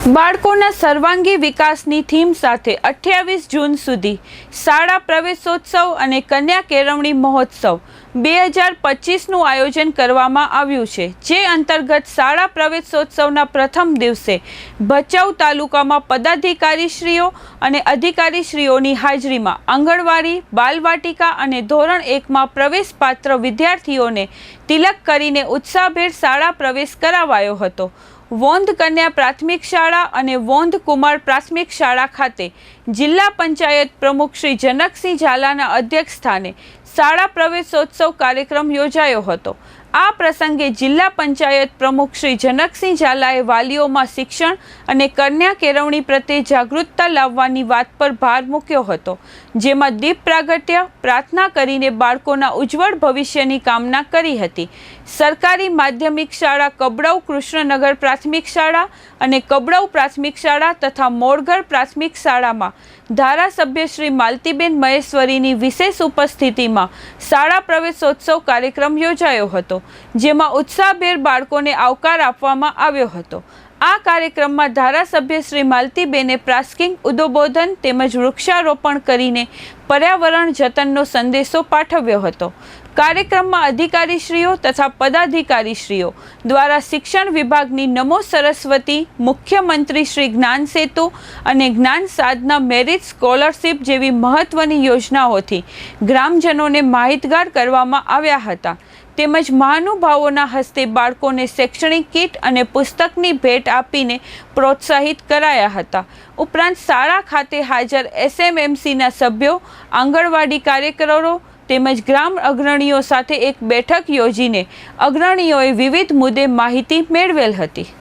બાળકોના સર્વાંગી વિકાસની થીમ સાથે 28 જૂન સુધી શાળા પ્રવેશોત્સવ અને કન્યા કેળવણી મહોત્સવ 2025નું આયોજન કરવામાં આવ્યું છે, જે અંતર્ગત શાળા પ્રવેશોત્સવના પ્રથમ દિવસે ભચાઉ તાલુકામાં પદાધિકારીશ્રીઓ અને અધિકારીશ્રીઓની હાજરીમાં આંગણવાડી, બાલવાટિકા અને ધોરણ 1માં પ્રવેશપાત્ર વિદ્યાર્થીઓને તિલક કરીને ઉત્સાહભેર શાળા પ્રવેશ કરાવાયો હતો। વોંધ કન્યા પ્રાથમિક શાળા અને વોંધ કુમાર પ્રાથમિક શાળા ખાતે જિલ્લા પંચાયત પ્રમુખ શ્રી જનકસિંહ ઝાલાના અધ્યક્ષસ્થાને શાળા પ્રવેશોત્સવ કાર્યક્રમ યોજાયો હતો। આ પ્રસંગે જિલ્લા પંચાયત પ્રમુખ શ્રી જનકસિંહ ઝાલાએ વાલીઓમાં શિક્ષણ અને કન્યા કેળવણી પ્રત્યે જાગૃતતા લાવવાની વાત પર ભાર મૂક્યો હતો, જેમાં દીપ પ્રાગટ્ય, પ્રાર્થના કરીને બાળકોના ઉજ્જવળ ભવિષ્યની કામના કરી હતી। સરકારી માધ્યમિક શાળા કબડાઉ કૃષ્ણનગર પ્રાથમિક શાળા અને કબડાઉ પ્રાથમિક શાળા તથા મોરગઢ પ્રાથમિક શાળામાં ધારાસભ્ય શ્રી માલતીબેન મહેશ્વરીની વિશેષ ઉપસ્થિતિમાં શાળા પ્રવેશોત્સવ કાર્યક્રમ યોજાયો હતો, જેમાં ઉત્સાહભેર બાળકોને આવકાર આપવામાં આવ્યો હતો। આ કાર્યક્રમમાં ધારાસભ્ય શ્રી માલતીબેને પ્રાસંગિક ઉદ્બોધન તેમજ વૃક્ષારોપણ કરીને પર્યાવરણ જતનનો સંદેશો પાઠવ્યો હતો। કાર્યક્રમમાં અધિકારીશ્રીઓ તથા પદાધિકારીશ્રીઓ દ્વારા શિક્ષણ વિભાગની નમો સરસ્વતી, મુખ્યમંત્રી શ્રી જ્ઞાન સેતુ અને જ્ઞાન સાધના મેરિટ સ્કોલરશીપ જેવી મહત્વની યોજનાઓથી ગ્રામજનોને માહિતગાર કરવામાં આવ્યા હતા। તેમજ મહાનુભાવોના હસ્તે બાળકોને શૈક્ષણિક કીટ અને પુસ્તકની ભેટ આપીને પ્રોત્સાહિત કરાયા હતા। ઉપરાંત શાળા ખાતે હાજર SMMCના સભ્યો, આંગણવાડી કાર્યકરો તેમજ ગ્રામ અગ્રણીઓ સાથે એક બેઠક યોજીને અગ્રણીઓએ વિવિધ મુદ્દે માહિતી મેળવેલ હતી।